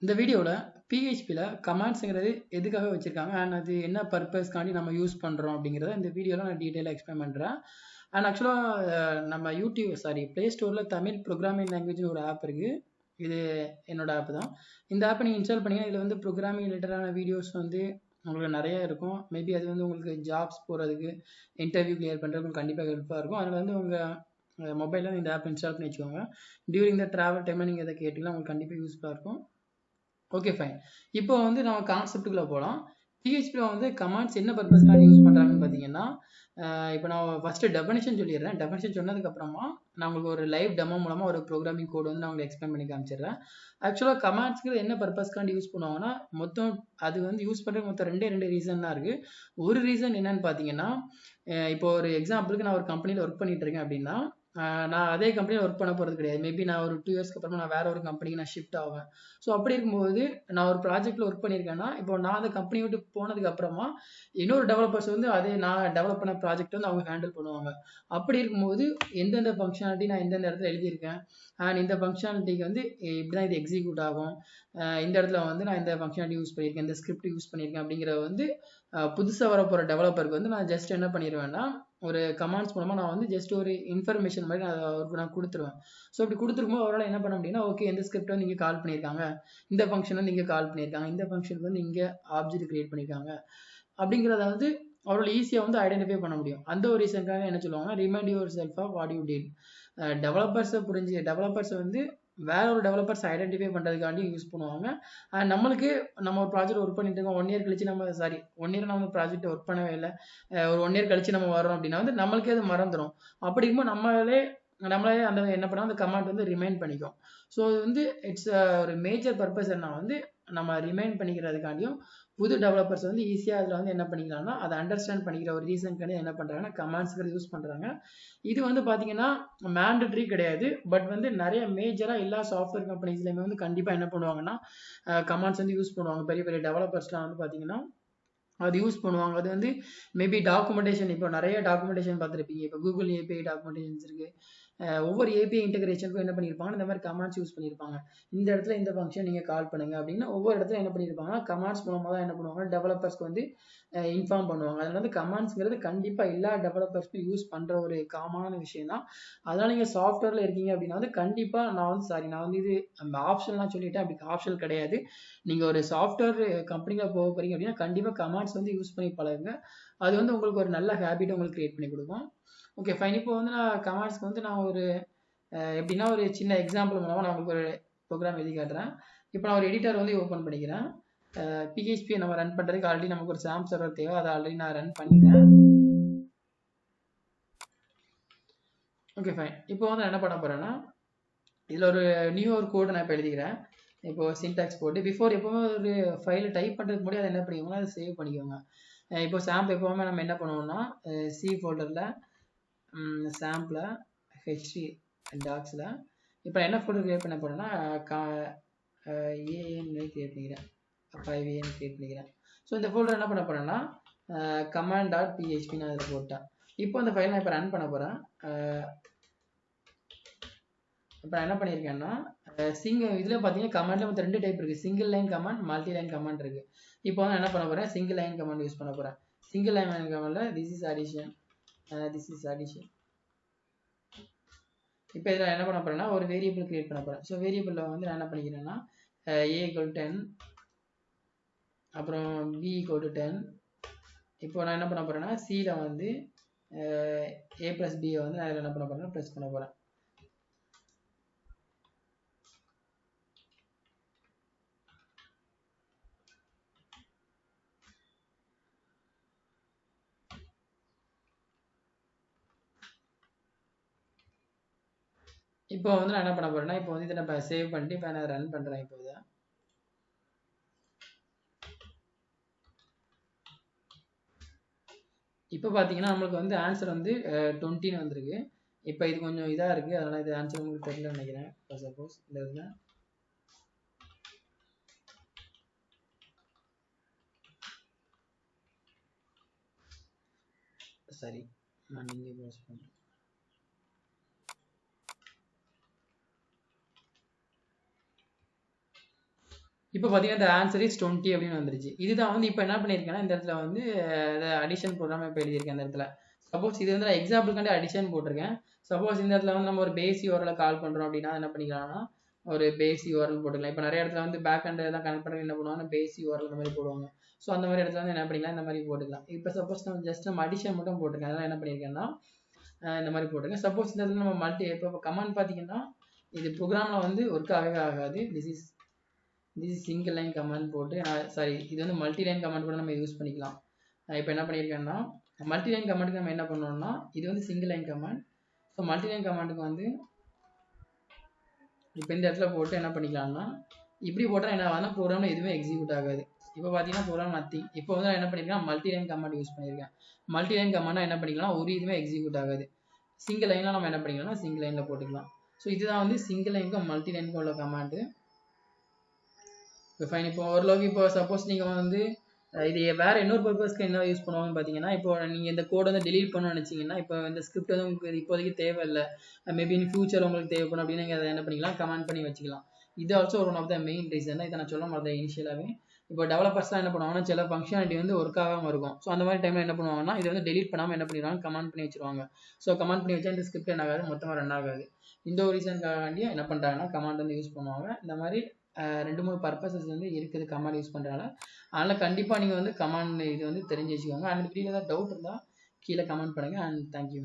இந்த வீடியோவில் PHPல கமாண்ட்ஸுங்கிறது எதுக்காக வச்சுருக்காங்க அண்ட் அது என்ன பர்பஸ்க்காண்டி நம்ம யூஸ் பண்ணுறோம் அப்படிங்கிறத இந்த வீடியோவில் நான் டீட்டெயிலாக எக்ஸ்பிளைன் பண்ணுறேன். அண்ட் ஆக்சுவலாக நம்ம ப்ளே ஸ்டோரில் தமிழ் ப்ரோக்ராமிங் லாங்குவேஜ்னு ஒரு ஆப் இருக்குது. இது என்னோட ஆப் தான். இந்த ஆப்பை நீங்கள் இன்ஸ்டால் பண்ணிங்கன்னா இதில் வந்து ப்ரோக்ராமிங் ரிலேட்டடான வீடியோஸ் வந்து உங்களுக்கு நிறைய இருக்கும். மேபி அது வந்து உங்களுக்கு ஜாப்ஸ் போகிறதுக்கு இன்டர்வியூ கிளியர் பண்ணுறதுக்கு கண்டிப்பாக ஹெல்ப்ஃபுல்லாக இருக்கும். அதில் வந்து உங்கள் மொபைலில் இந்த ஆப் இன்ஸ்டால் பண்ணி வச்சுக்கோங்க. டியூரிங் த ட்ராவல் டைமில் நீங்கள் எதை கேட்டிங்கன்னா உங்களுக்கு கண்டிப்பாக யூஸ்ஃபுல்லாக இருக்கும். Okay fine. இப்போ வந்து நம்ம கான்செப்ட்டுக்குள்ளே போகலாம். PHPல வந்து கமாண்ட்ஸ் என்ன பர்பஸ்க்காக யூஸ் பண்ணுறாங்கன்னு பார்த்தீங்கன்னா, இப்போ நான் ஃபஸ்ட்டு டெஃபனிஷன் சொல்லிடுறேன். டெஃபனிஷன் சொன்னதுக்கப்புறமா நான் உங்களுக்கு ஒரு லைவ் டெமோ மூலமாக ஒரு ப்ரோக்ராமிங் கோடு வந்து நான் உங்களுக்கு எக்ஸ்பிளைன் பண்ணி காமிச்சிடுறேன். ஆக்சுவலாக கமாண்ட்ஸ்க்கு என்ன பர்பஸ்க்காண்டி யூஸ் பண்ணுவாங்கன்னா, மொத்தம் அது வந்து யூஸ் பண்ணுறதுக்கு மொத்தம் ரெண்டு ரீசன் தான் இருக்குது. ஒரு ரீசன் என்னன்னு பார்த்தீங்கன்னா, இப்போ ஒரு எக்ஸாம்பிளுக்கு நான் ஒரு கம்பெனியில் ஒர்க் பண்ணிட்டு இருக்கேன் அப்படின்னா, நான் அதே கம்பெனியில் ஒர்க் பண்ண போகிறது கிடையாது. மேபி நான் ஒரு 2 இயர்ஸ்க்கு அப்புறமா நான் வேற ஒரு கம்பெனிக்கு நான் ஷிஃப்ட் ஆவேன். ஸோ அப்படி இருக்கும்போது நான் ஒரு ப்ராஜெக்ட்டில் ஒர்க் பண்ணியிருக்கேன்னா, இப்போ நான் அந்த கம்பெனி விட்டு போனதுக்கு அப்புறமா இன்னொரு டெவலப்பர்ஸ் வந்து அதே நான் டெவலப் பண்ண ப்ராஜெக்ட் வந்து அவங்க ஹேண்டில் பண்ணுவாங்க. அப்படி இருக்கும்போது எந்தெந்த ஃபங்க்ஷனாலிட்டி நான் எந்தெந்த இடத்துல எழுதியிருக்கேன் அண்ட் இந்த ஃபங்க்ஷனாலிட்டிக்கு வந்து இப்படி தான் இது எக்ஸிக்யூட் ஆகும், இந்த இடத்துல வந்து நான் இந்த ஃபங்க்ஷனாலிட்டி யூஸ் பண்ணியிருக்கேன், இந்த ஸ்கிரிப்ட் யூஸ் பண்ணியிருக்கேன் அப்படிங்கிற வந்து புதுசாக வரப்போகிற டெவலப்பருக்கு வந்து நான் ஜஸ்ட் என்ன பண்ணிடுவேன்னா, ஒரு கமாண்ட்ஸ் மூலமாக நான் வந்து ஜஸ்ட் ஒரு இன்ஃபர்மேஷன் மாதிரி நான் கொடுத்துருவேன். ஸோ இப்படி கொடுத்துருக்கும்போது அவரால் என்ன பண்ண முடியும்னா, ஓகே இந்த ஸ்கிரிப்ட் வந்து நீங்கள் கால் பண்ணியிருக்காங்க, இந்த ஃபங்க்ஷன் வந்து இங்கே கால் பண்ணியிருக்காங்க, இந்த ஃபங்க்ஷனுக்கு வந்து இங்கே ஆப்ஜெக்ட் கிரியேட் பண்ணியிருக்காங்க அப்படிங்கிறத வந்து அவரால் ஈஸியாக வந்து ஐடென்டிஃபை பண்ண முடியும். அந்த ஒரு ரீசனுக்காக என்ன சொல்லுவாங்கன்னா, remind yourself of what you did. டெவலப்பர்ஸை வந்து வேற ஒரு டெவலப்பர்ஸ் ஐடென்டிஃபை பண்ணுறதுக்காண்டி யூஸ் பண்ணுவாங்க. அண்ட் நம்மளுக்கு நம்ம ஒரு ப்ராஜெக்ட் ஒர்க் பண்ணிட்டு இருக்கோம், 1 இயர் கழிச்சு நம்ம 1 இயர் நம்ம ப்ராஜெக்ட் ஒர்க் பண்ணவே இல்லை, ஒரு 1 இயர் கழிச்சு நம்ம வரோம் அப்படின்னா வந்து நம்மளுக்கே அது மறந்துடும். அப்படி இருக்கும்போது நம்மளே அந்த என்ன பண்ணோம், அந்த கமாண்ட் வந்து ரிமைண்ட் பண்ணிக்கும். ஸோ இது வந்து இட்ஸ் ஒரு மேஜர் பர்பஸ் என்ன வந்து நம்ம ரிமைண்ட் பண்ணிக்கிறதுக்காண்டியும் புது டெவலப்பர்ஸ் வந்து ஈஸியாக அதில் வந்து என்ன பண்ணிக்கலாம்னா அதை அண்டர்ஸ்டாண்ட் பண்ணிக்கிற ஒரு ரீசனுக்காண்டி என்ன பண்ணுறாங்கன்னா கமாண்ட்ஸ்க்கு யூஸ் பண்ணுறாங்க. இது வந்து பார்த்தீங்கன்னா மேண்டட்ரி கிடையாது, பட் வந்து நிறைய மேஜராக எல்லா சாஃப்ட்வேர் கம்பெனிஸ்லையுமே வந்து கண்டிப்பாக என்ன பண்ணுவாங்கன்னா கமாண்ட்ஸ் வந்து யூஸ் பண்ணுவாங்க. பெரிய பெரிய டெவலப்பர்ஸ்லாம் வந்து பார்த்தீங்கன்னா அது யூஸ் பண்ணுவாங்க. அது வந்து மேபி டாக்குமெண்டேஷன், இப்போ நிறைய டாக்குமெண்டேஷன் பார்த்துருப்பீங்க. இப்போ கூகுள் ஏபிஐ டாக்குமெண்டேஷன்ஸ் இருக்குது. ஒவ்வொரு ஏபிஐ இன்டெகிரேஷனுக்கும் என்ன பண்ணியிருப்பாங்க, இந்த மாதிரி கமாண்ட்ஸ் யூஸ் பண்ணியிருப்பாங்க. இந்த இடத்துல இந்த ஃபங்க்ஷன் நீங்கள் கால் பண்ணுங்க அப்படின்னா ஒவ்வொரு இடத்துல என்ன பண்ணியிருப்பாங்கன்னா கமாண்ட்ஸ் மூலமாக தான் என்ன பண்ணுவாங்க டெவலப்பர்ஸ்க்கு வந்து இன்ஃபார்ம் பண்ணுவாங்க. அதனால வந்து கமாண்ட்ஸ்ங்கிறது கண்டிப்பாக எல்லா டெவலப்பர்ஸ்க்கும் யூஸ் பண்ணுற ஒரு காமனான விஷயம் தான். அதனால் நீங்கள் சாஃப்ட்வேரில் இருக்கீங்க அப்படின்னா வந்து கண்டிப்பாக நான் வந்து இது ஆப்ஷன்லாம் சொல்லிட்டேன், அப்படி ஆப்ஷன் கிடையாது. நீங்கள் ஒரு சாஃப்ட்வேர் கம்பெனியில் போக போகிறீங்க அப்படின்னா கண்டிப்பாக கமாண்ட்ஸ் வந்து யூஸ் பண்ணி பழகுங்க. அது வந்து உங்களுக்கு ஒரு நல்ல ஹேபிட்டை உங்களுக்கு கிரியேட் பண்ணி கொடுக்கும். Okay fine. இப்போ வந்து நான் கமாண்ட்ஸ்க்கு வந்து நான் ஒரு எப்படின்னா ஒரு சின்ன எக்ஸாம்பிள் மூலமாக நான் உங்களுக்கு ஒரு ப்ரோக்ராம் எழுதி காட்டுறேன். இப்போ நான் ஒரு எடிட்டர் வந்து ஓப்பன் பண்ணிக்கிறேன். PHP நம்ம ரன் பண்ணுறதுக்கு ஆல்ரெடி நமக்கு ஒரு சாம் சர்வர் தேவை, அதை ஆல்ரெடி நான் ரன் பண்ணிக்கிறேன். Okay fine. இப்போ வந்து என்ன பண்ண போகிறேன்னா, இதில் ஒரு கோடு நான் இப்போ எழுதிக்கிறேன். இப்போ சின்டாக்ஸ் போட்டு பிஃபோர் எப்போவுமே ஒரு ஃபைலை டைப் பண்ணுறதுக்கு முன்னாடி அதை என்ன பண்ணிக்கோங்க, அதை சேவ் பண்ணிக்கோங்க. இப்போ சாம்பிள் எப்போவுமே நம்ம என்ன பண்ணுவோம்னா சி ஃபோல்டரில் சாம்பிளை ஹெச்டி டாக்ஸில் இப்போ என்ன ஃபோல்டர் கிரியேட் பண்ண போகிறேன்னா ஏஎன்னு கிரியேட் பண்ணிக்கிறேன், 5ஏன்னு கிரியேட் பண்ணிக்கிறேன். ஸோ இந்த ஃபோல்டர் என்ன பண்ண போகிறேன்னா command.php நான் அதில் போட்டேன். இப்போ அந்த ஃபைல் நான் இப்போ ரன் பண்ண போகிறேன். இப்போ நான் என்ன பண்ணியிருக்கேன்னா இதில் பார்த்தீங்கன்னா கமாண்டில் மொத்தம் 2 டைப் இருக்குது, single line command, multi line command இருக்குது. இப்போ வந்து என்ன பண்ண போகிறேன், சிங்கிள் லைன் கமாண்ட் யூஸ் பண்ண போகிறேன். சிங்கிள் லைன் கமாண்டில் திஸ் இஸ் அடிஷன். இப்போ இதில் என்ன பண்ண போகிறேன்னா ஒரு வேரியபிள் கிரியேட் பண்ண போகிறேன். ஸோ வேரியபிளில் வந்து நான் என்ன பண்ணிக்கிறேன்னா a=10 அப்புறம் b=10. இப்போ நான் என்ன பண்ண போகிறேன்னா சியில் வந்து a+b வந்து நான் என்ன பண்ண போகிறேன்னா ப்ரெஸ் பண்ண போகிறேன். இப்போ வந்து நான் என்ன பண்ண போகிறேன்னா இப்போ வந்து இதை நான் சேவ் பண்ணிட்டு இப்போ நான் ரன் பண்ணுறேன். இப்போ பார்த்தீங்கன்னா நம்மளுக்கு வந்து ஆன்சர் வந்து 20ன்னு வந்திருக்கு. இப்போ இது கொஞ்சம் இதாக இருக்குது, அதனால் இது ஆன்சர் உங்களுக்கு தெரியல நினைக்கிறேன். இப்போ சப்போஸ் இந்த இதில் சரி நான் நீங்கள் க்ளோஸ் பண்ணுறேன். இப்போ பார்த்தீங்கன்னா இந்த ஆன்சர் இஸ் 20 அப்படின்னு வந்துருச்சு. இதுதான் வந்து இப்போ என்ன பண்ணியிருக்கேன்னா இந்த இடத்துல வந்து அடிஷன் ப்ரோக்ராம் இப்போ எழுதியிருக்கேன் இந்த இடத்துல. சப்போஸ் இது வந்து நான் எக்ஸாம்பிளுக்காண்டி அடிஷன் போட்டிருக்கேன். சப்போஸ் இந்த இடத்துல வந்து நம்ம ஒரு பேஸ் யூஆர்எல் கால் பண்ணுறோம் அப்படின்னா என்ன பண்ணிக்கலாம்னா ஒரு பேஸ் யூஆர்எல் போட்டுக்கலாம். இப்போ நிறைய இடத்துல வந்து பேக் அண்ட் எல்லாம் கனெக்ட் பண்ணி என்ன பண்ணுவாங்கன்னா பேஸ் யூஆர்எல் இந்த மாதிரி போடுவாங்க. ஸோ அந்த மாதிரி இடத்துல வந்து என்ன பண்ணிக்கலாம் இந்த மாதிரி போட்டுக்கலாம். இப்போ சப்போஸ் நம்ம ஜஸ்ட் நம்ம அடிஷன் மட்டும் போட்டிருக்கேன். அதெல்லாம் என்ன பண்ணியிருக்கேன்னா இந்த மாதிரி போட்டிருக்கேன். சப்போஸ் இந்த இடத்துல நம்ம மல்டி இப்போ கமாண்ட் பார்த்தீங்கன்னா இது ப்ரோக்ராமில் வந்து ஒர்க் ஆகவே ஆகாது. This is single line command போட்டு சாரி இது வந்து மல்டி லைன் கமாண்ட் கூட நம்ம யூஸ் பண்ணிக்கலாம். இப்போ என்ன பண்ணியிருக்கேன்னா மல்டி லைன் கமாண்டுக்கு நம்ம என்ன பண்ணோம்னா இது வந்து single line command. So multi line கமாண்டுக்கு வந்து இப்போ இந்த இடத்துல போட்டு என்ன பண்ணிக்கலாம்னா இப்படி போட்டால் என்ன ஆகுதுன்னா ப்ரோக்ராமில் எதுவுமே எக்ஸிக்யூட் ஆகாது. இப்போ பார்த்தீங்கன்னா ப்ரோக்ராம் நத்திங். இப்போ வந்து நான் என்ன பண்ணியிருக்கேன் மல்டி லைன் கமாண்ட் யூஸ் பண்ணியிருக்கேன். மல்டி லைன் கமாண்டாக என்ன பண்ணிக்கலாம் ஒரு இதுவுமே எக்ஸிக்யூட் ஆகாது. சிங்கிள் லைனில் நம்ம என்ன பண்ணிக்கலாம்னா சிங்கிள் லைனில் போட்டுக்கலாம். ஸோ இதுதான் வந்து சிங்கிள் லைனுக்கும் மல்டி லைனுக்கும் உள்ள கமாண்டு. இப்போ ஃபைன். இப்போ ஓரளவுக்கு இப்போ சப்போஸ் நீங்கள் வந்து இது வேறு இன்னொரு பர்பஸ்க்கு என்ன யூஸ் பண்ணுவாங்கன்னு பார்த்தீங்கன்னா இப்போ நீங்கள் இந்த கோடை வந்து டெலீட் பண்ணணும்னு நினச்சிங்கன்னா இப்போ இந்த ஸ்கிரிப்ட் வந்து உங்களுக்கு இப்போதைக்கு தேவையில்லை, மேபி இன் ஃபியூச்சர் உங்களுக்கு தேவைப்படும் அப்படின்னு நீங்கள் அதை என்ன பண்ணிக்கலாம் கமெண்ட் பண்ணி வச்சுக்கலாம். இது also one of the main reason. இதை நான் சொல்ல மாட்டேன் இனிஷியலாகவே. இப்போ டெவலப்பர்ஸ்லாம் என்ன பண்ணுவாங்கன்னா சில ஃபங்க்ஷனாலிட்டி வந்து ஒர்க் ஆகாமல் இருக்கும். ஸோ அந்த மாதிரி டைமில் என்ன பண்ணுவாங்கன்னா இதை வந்து டெலீட் பண்ணாமல் என்ன பண்ணிடுவாங்க கமெண்ட் பண்ணி வச்சுருவாங்க. ஸோ கமெண்ட் பண்ணி வச்சா இந்த ஸ்கிரிப்ட் என்ன ஆகாது மொத்தமாக ரன் ஆகாது. இந்த ஒரு ரீசனுக்காக வேண்டிய என்ன பண்ணுறாங்கன்னா கமாண்ட் வந்து யூஸ் பண்ணுவாங்க. இந்த மாதிரி 2-3 பர்பஸஸ் வந்து இருக்குது கமாண்ட் யூஸ் பண்ணுறதுனால. அதனால் கண்டிப்பாக நீங்கள் வந்து கமாண்ட் இது வந்து தெரிஞ்சு வச்சுக்கோங்க. அண்ட் வீடியோவில் ஏதாவது டவுட் இருந்தால் கீழே கமெண்ட் பண்ணுங்கள். And thank you.